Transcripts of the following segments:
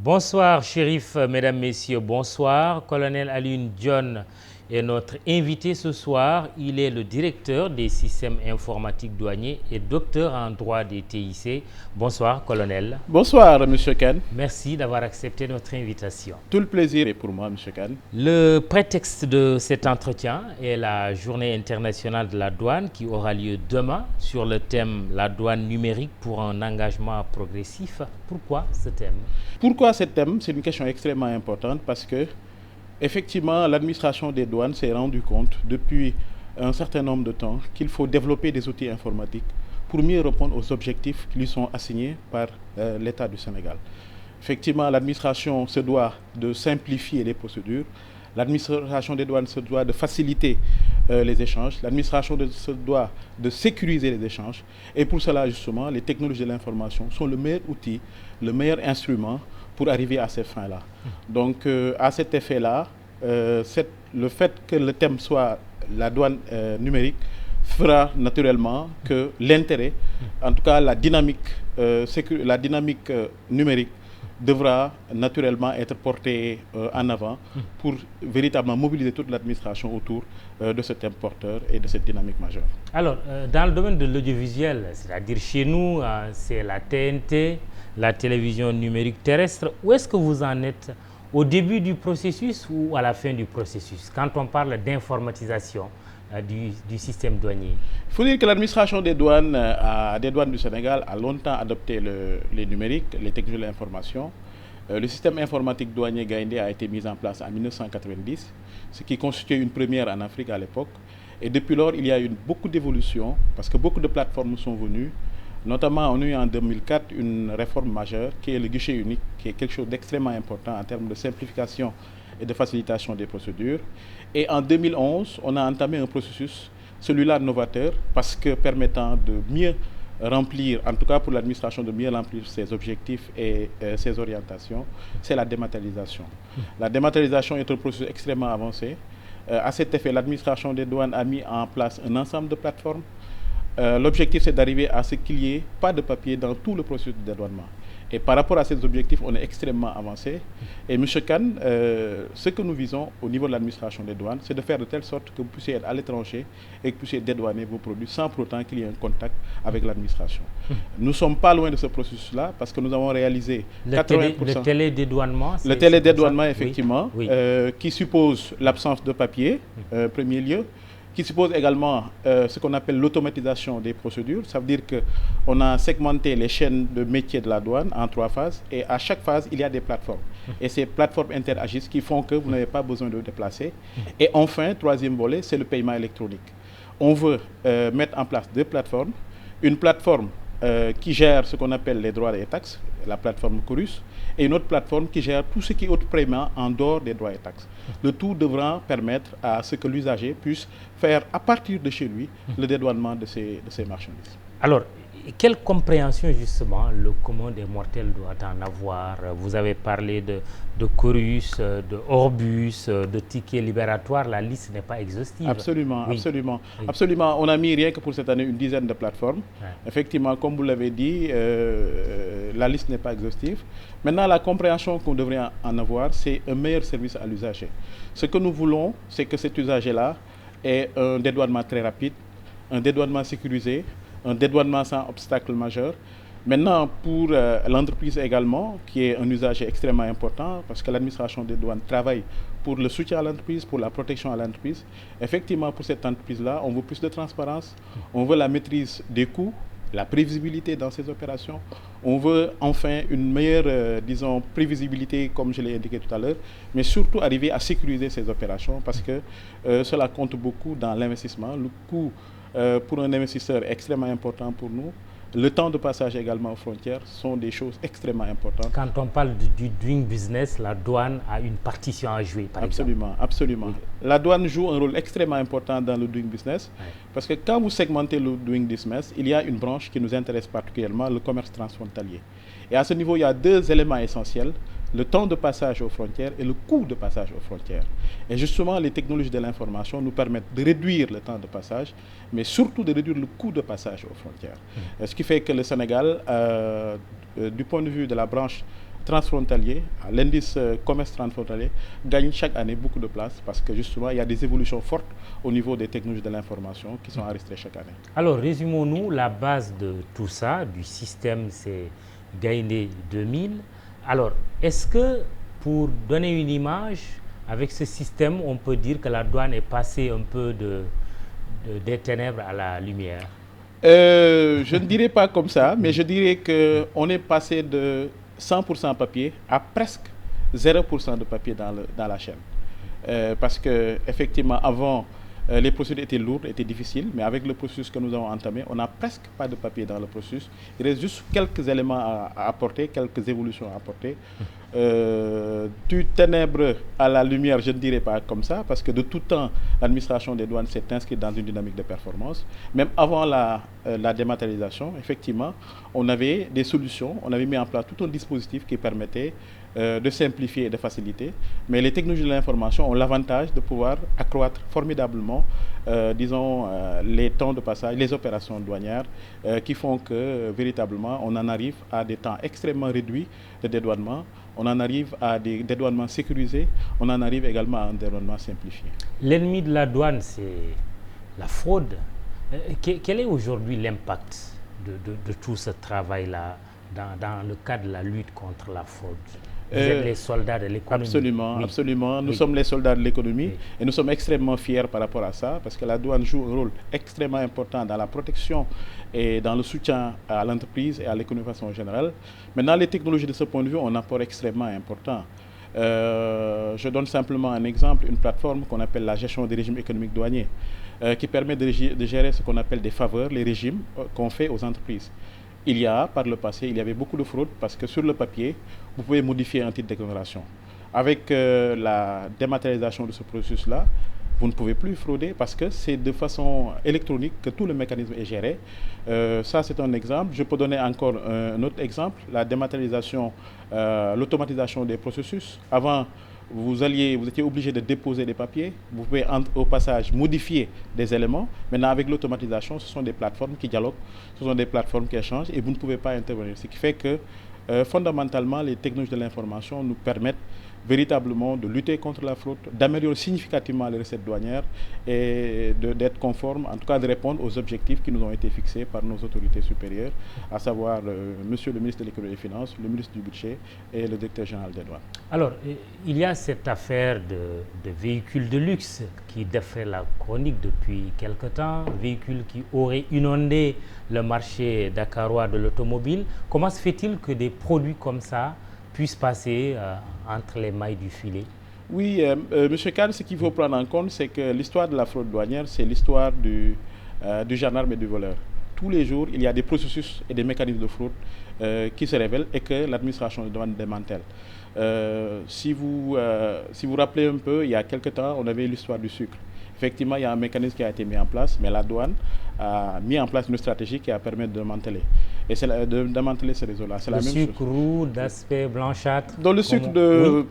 Bonsoir, Chérif, mesdames, messieurs, bonsoir. Colonel Alioune Dione est notre invité ce soir. Il est le directeur des systèmes informatiques douaniers et docteur en droit des TIC. Bonsoir, colonel. Bonsoir, M. Kane. Merci d'avoir accepté notre invitation. Tout le plaisir est pour moi, M. Kane. Le prétexte de cet entretien est la Journée internationale de la douane qui aura lieu demain sur le thème « La douane numérique pour un engagement progressif ». Pourquoi ce thème? Pourquoi ce thème? C'est une question extrêmement importante parce que effectivement, l'administration des douanes s'est rendu compte depuis un certain nombre de temps qu'il faut développer des outils informatiques pour mieux répondre aux objectifs qui lui sont assignés par l'État du Sénégal. Effectivement, l'administration se doit de simplifier les procédures, l'administration des douanes se doit de faciliter les échanges, l'administration se doit de sécuriser les échanges et pour cela justement, les technologies de l'information sont le meilleur outil, le meilleur instrument pour arriver à ces fins-là. Donc, à cet effet-là, le fait que le thème soit la douane numérique fera naturellement que l'intérêt, en tout cas la dynamique numérique, devra naturellement être portée en avant pour véritablement mobiliser toute l'administration autour de ce thème porteur et de cette dynamique majeure. Alors, dans le domaine de l'audiovisuel, c'est-à-dire chez nous, c'est la TNT, la télévision numérique terrestre. Où est-ce que vous en êtes au début du processus ou à la fin du processus quand on parle d'informatisation du système douanier? Il faut dire que l'administration des douanes du Sénégal a longtemps adopté les numériques, les technologies de l'information. Le système informatique douanier Gaïndé a été mis en place en 1990, ce qui constituait une première en Afrique à l'époque. Et depuis lors, il y a eu beaucoup d'évolutions parce que beaucoup de plateformes sont venues. Notamment, on a eu en 2004 une réforme majeure qui est le guichet unique, qui est quelque chose d'extrêmement important en termes de simplification et de facilitation des procédures. Et en 2011, on a entamé un processus, celui-là novateur, parce que permettant de mieux remplir, en tout cas pour l'administration, de mieux remplir ses objectifs et ses orientations, c'est la dématérialisation. La dématérialisation est un processus extrêmement avancé. À cet effet, l'administration des douanes a mis en place un ensemble de plateformes. L'objectif, c'est d'arriver à ce qu'il n'y ait pas de papier dans tout le processus de dédouanement. Et par rapport à ces objectifs, on est extrêmement avancé. Et M. Kane, ce que nous visons au niveau de l'administration des douanes, c'est de faire de telle sorte que vous puissiez être à l'étranger et que vous puissiez dédouaner vos produits sans pour autant qu'il y ait un contact avec l'administration. Nous ne sommes pas loin de ce processus-là parce que nous avons réalisé 80%. Le télédédouanement. Le télédédouanement, effectivement, oui. Qui suppose l'absence de papier, premier lieu, qui suppose également ce qu'on appelle l'automatisation des procédures. Ça veut dire qu'on a segmenté les chaînes de métiers de la douane en 3 phases et à chaque phase, il y a des plateformes. Et ces plateformes interagissent qui font que vous n'avez pas besoin de vous déplacer. Et enfin, 3e volet, c'est le paiement électronique. On veut mettre en place 2 plateformes. Une plateforme qui gère ce qu'on appelle les droits et taxes, la plateforme Chorus, et une autre plateforme qui gère tout ce qui est autre paiement en dehors des droits et taxes. Le tout devra permettre à ce que l'usager puisse faire à partir de chez lui le dédouanement de ces marchandises. Alors, quelle compréhension justement le commun des mortels doit en avoir? Vous avez parlé de Chorus, de Orbus, de tickets libératoires, la liste n'est pas exhaustive. Absolument, oui. absolument. Oui. Absolument. On a mis rien que pour cette année une dizaine de plateformes. Ouais. Effectivement, comme vous l'avez dit, la liste n'est pas exhaustive. Maintenant, la compréhension qu'on devrait en avoir, c'est un meilleur service à l'usager. Ce que nous voulons, c'est que cet usager-là ait un dédouanement très rapide, un dédouanement sécurisé, un dédouanement sans obstacle majeur. Maintenant, pour l'entreprise également, qui est un usager extrêmement important, parce que l'administration des douanes travaille pour le soutien à l'entreprise, pour la protection à l'entreprise. Effectivement, pour cette entreprise-là, on veut plus de transparence, on veut la maîtrise des coûts, la prévisibilité dans ces opérations. On veut enfin une meilleure, prévisibilité, comme je l'ai indiqué tout à l'heure, mais surtout arriver à sécuriser ces opérations, parce que cela compte beaucoup dans l'investissement. Le coût pour un investisseur est extrêmement important pour nous. Le temps de passage également aux frontières sont des choses extrêmement importantes. Quand on parle du doing business, la douane a une partition à jouer, par absolument, exemple. Absolument. Oui. La douane joue un rôle extrêmement important dans le doing business, parce que quand vous segmentez le doing business, il y a une branche qui nous intéresse particulièrement, le commerce transfrontalier. Et à ce niveau, il y a 2 éléments essentiels. Le temps de passage aux frontières et le coût de passage aux frontières. Et justement, les technologies de l'information nous permettent de réduire le temps de passage, mais surtout de réduire le coût de passage aux frontières. Ce qui fait que le Sénégal, du point de vue de la branche transfrontalier, l'indice commerce transfrontalier, gagne chaque année beaucoup de place parce que justement, il y a des évolutions fortes au niveau des technologies de l'information qui sont enregistrées chaque année. Alors, résumons-nous, la base de tout ça, du système, c'est Gaïndé 2000. Alors, est-ce que, pour donner une image, avec ce système, on peut dire que la douane est passée un peu des ténèbres à la lumière? Je ne dirais pas comme ça, mais je dirais qu'on est passé de 100% papier à presque 0% de papier dans la chaîne. Parce que effectivement, avant, les procédures étaient lourdes, étaient difficiles, mais avec le processus que nous avons entamé, on n'a presque pas de papier dans le processus. Il reste juste quelques éléments à apporter, quelques évolutions à apporter. Du ténèbre à la lumière, je ne dirais pas comme ça, parce que de tout temps, l'administration des douanes s'est inscrite dans une dynamique de performance. Même avant la dématérialisation, effectivement, on avait des solutions, on avait mis en place tout un dispositif qui permettait de simplifier et de faciliter. Mais les technologies de l'information ont l'avantage de pouvoir accroître formidablement, disons, les temps de passage, les opérations douanières, qui font que, véritablement, on en arrive à des temps extrêmement réduits de dédouanement. On en arrive à des dédouanements sécurisés, on en arrive également à un dédouanement simplifié. L'ennemi de la douane, c'est la fraude. Quel est aujourd'hui l'impact de tout ce travail-là dans le cadre de la lutte contre la fraude? Vous êtes les soldats de l'économie. Absolument, oui. Absolument. Nous sommes les soldats de l'économie, oui. Et nous sommes extrêmement fiers par rapport à ça, parce que la douane joue un rôle extrêmement important dans la protection et dans le soutien à l'entreprise et à l'économie de façon générale. Maintenant, les technologies de ce point de vue ont un apport extrêmement important. Je donne simplement un exemple, une plateforme qu'on appelle la gestion des régimes économiques douaniers, qui permet de gérer ce qu'on appelle des faveurs, les régimes qu'on fait aux entreprises. Par le passé, il y avait beaucoup de fraude parce que sur le papier, vous pouvez modifier un titre d'exonération. Avec la dématérialisation de ce processus-là, vous ne pouvez plus frauder parce que c'est de façon électronique que tout le mécanisme est géré. Ça, c'est un exemple. Je peux donner encore un autre exemple, la dématérialisation, l'automatisation des processus. Avant, vous étiez obligé de déposer des papiers, vous pouvez au passage modifier des éléments. Maintenant, avec l'automatisation, ce sont des plateformes qui dialoguent, ce sont des plateformes qui échangent et vous ne pouvez pas intervenir. Ce qui fait que, fondamentalement, les technologies de l'information nous permettent véritablement de lutter contre la fraude, d'améliorer significativement les recettes douanières et d'être conformes, en tout cas de répondre aux objectifs qui nous ont été fixés par nos autorités supérieures, à savoir Monsieur le ministre de l'Économie et des Finances, le ministre du Budget et le directeur général des douanes. Alors, il y a cette affaire de véhicules de luxe qui défait la chronique depuis quelque temps, véhicules qui auraient inondé le marché dakarois de l'automobile. Comment se fait-il que des produits comme ça puissent passer entre les mailles du filet? Oui, Monsieur Kane, ce qu'il faut prendre en compte, c'est que l'histoire de la fraude douanière, c'est l'histoire du gendarme et du voleur. Tous les jours, il y a des processus et des mécanismes de fraude qui se révèlent et que l'administration de douane démantèle. Si vous rappelez un peu, il y a quelque temps, on avait l'histoire du sucre. Effectivement, il y a un mécanisme qui a été mis en place, mais la douane a mis en place une stratégie qui a permis de démanteler. Et c'est de démanteler ce réseau-là. C'est la même chose. Le sucre roux d'aspect blanchâtre. Dans le sucre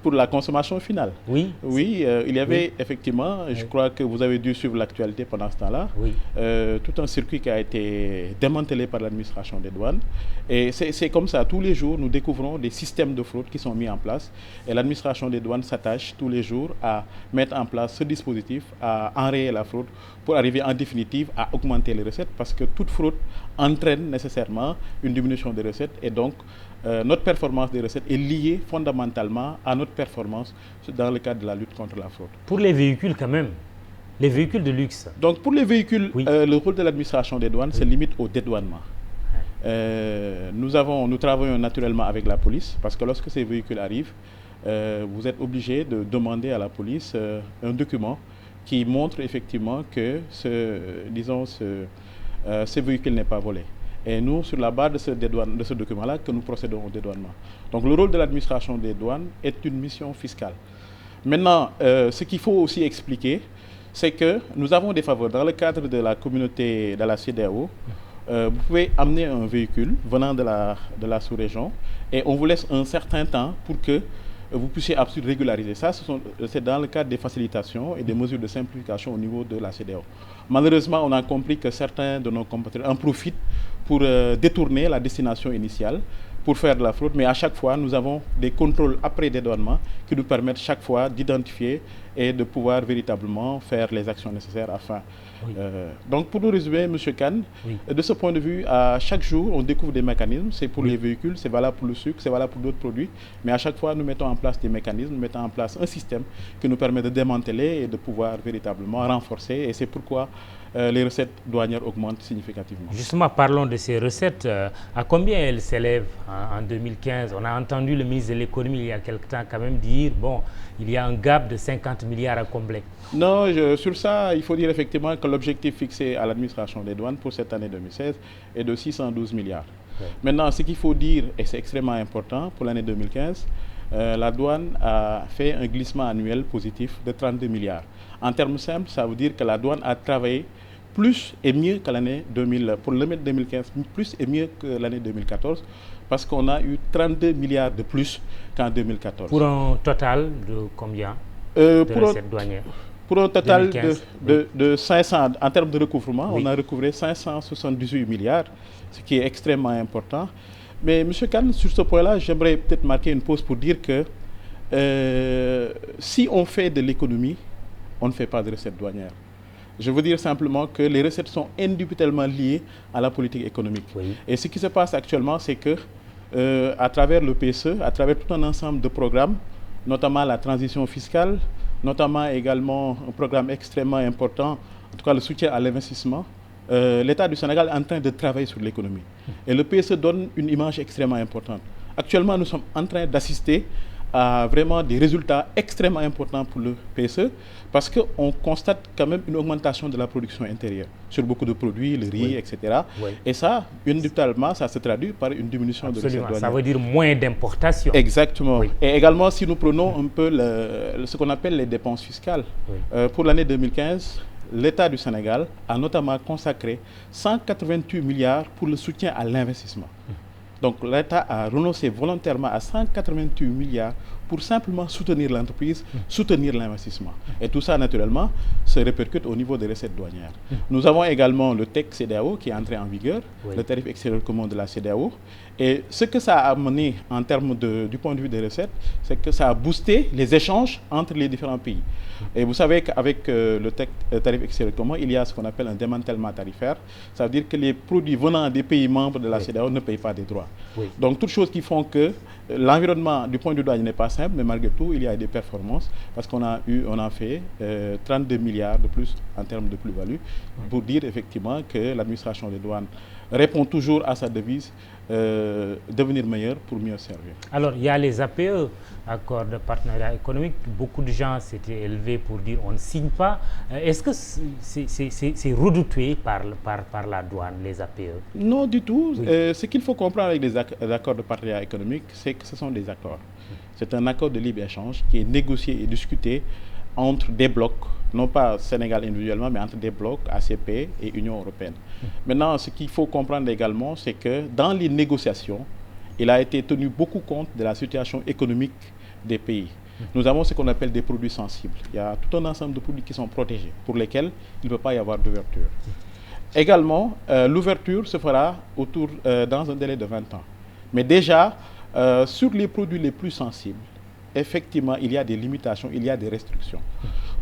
pour la consommation finale. Oui. Oui, il y avait effectivement, je crois que vous avez dû suivre l'actualité pendant ce temps-là, tout un circuit qui a été démantelé par l'administration des douanes. Et c'est comme ça, tous les jours, nous découvrons des systèmes de fraude qui sont mis en place. Et l'administration des douanes s'attache tous les jours à mettre en place ce dispositif, à enrayer la fraude pour arriver en définitive à augmenter les recettes parce que toute fraude entraîne nécessairement une diminution des recettes et donc notre performance des recettes est liée fondamentalement à notre performance dans le cadre de la lutte contre la fraude. Pour les véhicules quand même, les véhicules de luxe. Donc pour les véhicules, le rôle de l'administration des douanes se limite au dédouanement. Nous travaillons naturellement avec la police parce que lorsque ces véhicules arrivent, vous êtes obligé de demander à la police un document qui montre effectivement que ce véhicule n'est pas volé. Et nous, sur la base de ce document-là, que nous procédons au dédouanement. Donc le rôle de l'administration des douanes est une mission fiscale. Maintenant, ce qu'il faut aussi expliquer, c'est que nous avons des faveurs. Dans le cadre de la communauté de la CEDEAO, vous pouvez amener un véhicule venant de la sous-région et on vous laisse un certain temps pour que vous puissiez absolument régulariser. Ça, c'est dans le cadre des facilitations et des mesures de simplification au niveau de la CEDEAO. Malheureusement, on a compris que certains de nos compatriotes en profitent pour détourner la destination initiale pour faire de la fraude, mais à chaque fois, nous avons des contrôles après dédouanement qui nous permettent chaque fois d'identifier et de pouvoir véritablement faire les actions nécessaires afin. Oui. Donc, pour nous résumer, M. Kane, Oui. de ce point de vue, à chaque jour, on découvre des mécanismes. C'est pour Oui. les véhicules, c'est valable pour le sucre, c'est valable pour d'autres produits. Mais à chaque fois, nous mettons en place des mécanismes, nous mettons en place un système qui nous permet de démanteler et de pouvoir véritablement renforcer. Et c'est pourquoi les recettes douanières augmentent significativement. Justement, parlons de ces recettes. À combien elles s'élèvent en 2015? On a entendu le ministre de l'économie il y a quelque temps quand même dire, bon, il y a un gap de 50 milliards à combler. Non, sur ça, il faut dire effectivement que l'objectif fixé à l'administration des douanes pour cette année 2016 est de 612 milliards. Oui. Maintenant, ce qu'il faut dire, et c'est extrêmement important pour l'année 2015, la douane a fait un glissement annuel positif de 32 milliards. En termes simples, ça veut dire que la douane a travaillé plus et mieux que l'année 2000, pour l'année 2015, plus et mieux que l'année 2014, parce qu'on a eu 32 milliards de plus qu'en 2014. Pour un total de combien de recettes douanières? Pour un total 2015, de 500, en termes de recouvrement, oui. on a recouvré 578 milliards, ce qui est extrêmement important. Mais M. Kane, sur ce point-là, j'aimerais peut-être marquer une pause pour dire que si on fait de l'économie, on ne fait pas de recettes douanières. Je veux dire simplement que les recettes sont indubitablement liées à la politique économique. Oui. Et ce qui se passe actuellement, c'est que à travers le PSE, à travers tout un ensemble de programmes, notamment la transition fiscale, notamment également un programme extrêmement important, en tout cas le soutien à l'investissement, l'État du Sénégal est en train de travailler sur l'économie. Et le PSE donne une image extrêmement importante. Actuellement, nous sommes en train d'assister à vraiment des résultats extrêmement importants pour le PSE parce qu'on constate quand même une augmentation de la production intérieure sur beaucoup de produits, le riz, oui. etc. Oui. Et ça, indubitablement, ça se traduit par une diminution de recettes douanières. Ça veut dire moins d'importation. Exactement. Oui. Et également, si nous prenons un peu ce qu'on appelle les dépenses fiscales, Oui. Pour l'année 2015, l'État du Sénégal a notamment consacré 188 milliards pour le soutien à l'investissement. Donc l'État a renoncé volontairement à 188 milliards pour simplement soutenir l'entreprise, soutenir l'investissement. Et tout ça, naturellement, se répercute au niveau des recettes douanières. Nous avons également le TEC CEDEAO qui est entré en vigueur, Oui. le tarif extérieur commun de la CEDEAO. Et ce que ça a amené en termes du point de vue des recettes, c'est que ça a boosté les échanges entre les différents pays. Et vous savez qu'avec le tarif extérieur commun, il y a ce qu'on appelle un démantèlement tarifaire. Ça veut dire que les produits venant des pays membres de la Oui. CEDEAO ne payent pas des droits. Oui. Donc, toutes choses qui font que l'environnement du point de vue douanier n'est pas simple, mais malgré tout, il y a des performances parce qu'on a fait 32 milliards de plus en termes de plus-value pour dire effectivement que l'administration des douanes répond toujours à sa devise devenir meilleur pour mieux servir. Alors, il y a les APE, accords de partenariat économique. Beaucoup de gens s'étaient élevés pour dire on ne signe pas. Est-ce que c'est redouté par la douane, les APE? Non, du tout. Oui. Ce qu'il faut comprendre avec les accords de partenariat économique, c'est que ce sont des accords. C'est un accord de libre-échange qui est négocié et discuté entre des blocs, non pas Sénégal individuellement, mais entre des blocs ACP et Union européenne. Maintenant, ce qu'il faut comprendre également, c'est que dans les négociations, il a été tenu beaucoup compte de la situation économique des pays. Nous avons ce qu'on appelle des produits sensibles. Il y a tout un ensemble de produits qui sont protégés, pour lesquels il ne peut pas y avoir d'ouverture. Également, l'ouverture se fera dans un délai de 20 ans. Mais déjà, sur les produits les plus sensibles, effectivement, il y a des limitations, il y a des restrictions.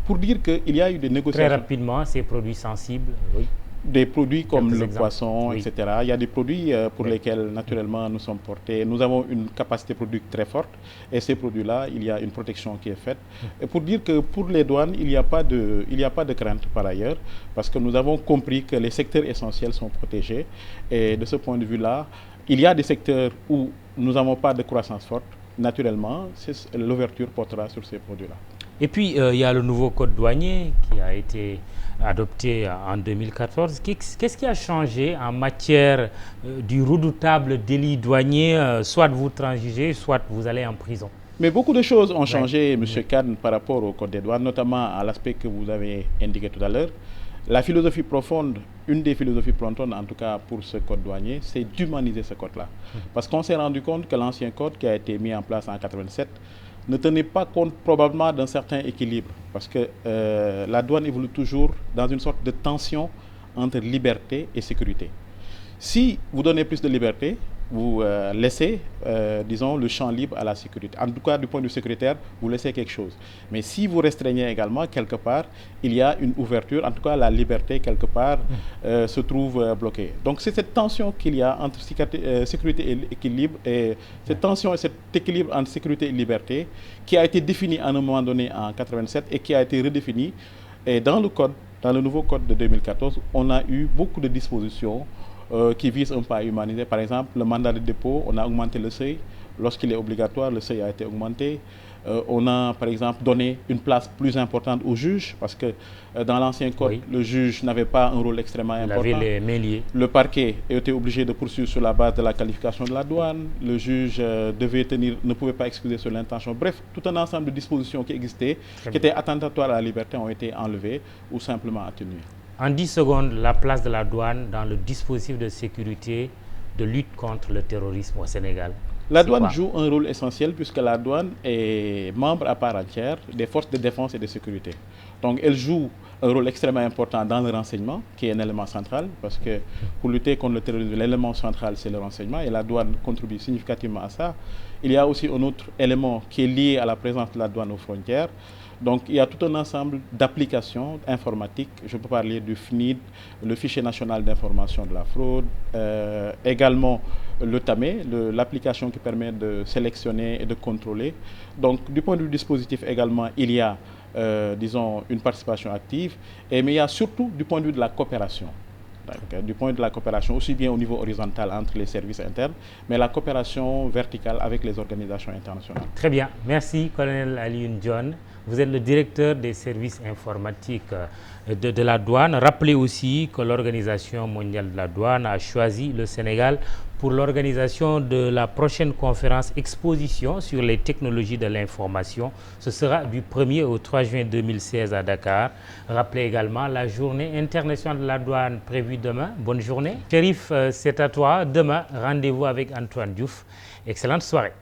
Pour dire qu'il y a eu des négociations... Très rapidement, ces produits sensibles, oui. Des produits comme Quelques le exemples. poisson, Oui. etc. Il y a des produits pour Oui. lesquels, naturellement, nous sommes portés. Nous avons une capacité produite très forte. Et ces produits-là, il y a une protection qui est faite. Et pour dire que pour les douanes, il n'y a pas de crainte par ailleurs, parce que nous avons compris que les secteurs essentiels sont protégés. Et de ce point de vue-là, il y a des secteurs où nous n'avons pas de croissance forte. Naturellement, l'ouverture portera sur ces produits-là. Et puis, il y a le nouveau code douanier qui a été adopté en 2014. Qu'est-ce qui a changé en matière du redoutable délit douanier? Soit vous transigez, soit vous allez en prison. Mais beaucoup de choses ont changé, M. Kane, par rapport au code des douanes, notamment à l'aspect que vous avez indiqué tout à l'heure. La philosophie profonde, une des philosophies profondes en tout cas pour ce code douanier, c'est d'humaniser ce code-là. Parce qu'on s'est rendu compte que l'ancien code qui a été mis en place en 1987 ne tenait pas compte probablement d'un certain équilibre. Parce que la douane évolue toujours dans une sorte de tension entre liberté et sécurité. Si vous donnez plus de liberté, vous laissez, disons, le champ libre à la sécurité. En tout cas, du point de vue sécuritaire, vous laissez quelque chose. Mais si vous restreignez également, quelque part, il y a une ouverture, en tout cas, la liberté, quelque part, se trouve bloquée. Donc, c'est cette tension qu'il y a entre sécurité et équilibre, et cette tension et cet équilibre entre sécurité et liberté, qui a été définie à un moment donné en 87 et qui a été redéfinie. Et dans le code, dans le nouveau code de 2014, on a eu beaucoup de dispositions qui visent un peu à humaniser. Par exemple, le mandat de dépôt, on a augmenté le seuil. Lorsqu'il est obligatoire, le seuil a été augmenté. On a, par exemple, donné une place plus importante aux juges, parce que dans l'ancien code, le juge n'avait pas un rôle extrêmement important. Il avait les mains liées. Le parquet était obligé de poursuivre sur la base de la qualification de la douane. Le juge ne pouvait pas excuser sur l'intention. Bref, tout un ensemble de dispositions qui existaient, qui étaient attentatoires à la liberté, ont été enlevées ou simplement atténuées. En 10 secondes, la place de la douane dans le dispositif de sécurité de lutte contre le terrorisme au Sénégal. La douane joue un rôle essentiel puisque la douane est membre à part entière des forces de défense et de sécurité. Donc elle joue un rôle extrêmement important dans le renseignement, qui est un élément central, parce que pour lutter contre le terrorisme, l'élément central, c'est le renseignement, et la douane contribue significativement à ça. Il y a aussi un autre élément qui est lié à la présence de la douane aux frontières. Donc il y a tout un ensemble d'applications informatiques. Je peux parler du FNID, le fichier national d'information de la fraude, également le TAME, l'application qui permet de sélectionner et de contrôler. Donc du point de vue dispositif également, il y a, disons, une participation active, mais il y a surtout du point de vue de la coopération. Donc, du point de vue de la coopération, aussi bien au niveau horizontal entre les services internes, mais la coopération verticale avec les organisations internationales. Très bien. Merci, colonel Alioune John. Vous êtes le directeur des services informatiques de la douane. Rappelez aussi que l'Organisation mondiale de la douane a choisi le Sénégal pour l'organisation de la prochaine conférence exposition sur les technologies de l'information. Ce sera du 1er au 3 juin 2016 à Dakar. Rappelez également la journée internationale de la douane prévue demain. Bonne journée. Chérif, c'est à toi. Demain, rendez-vous avec Antoine Diouf. Excellente soirée.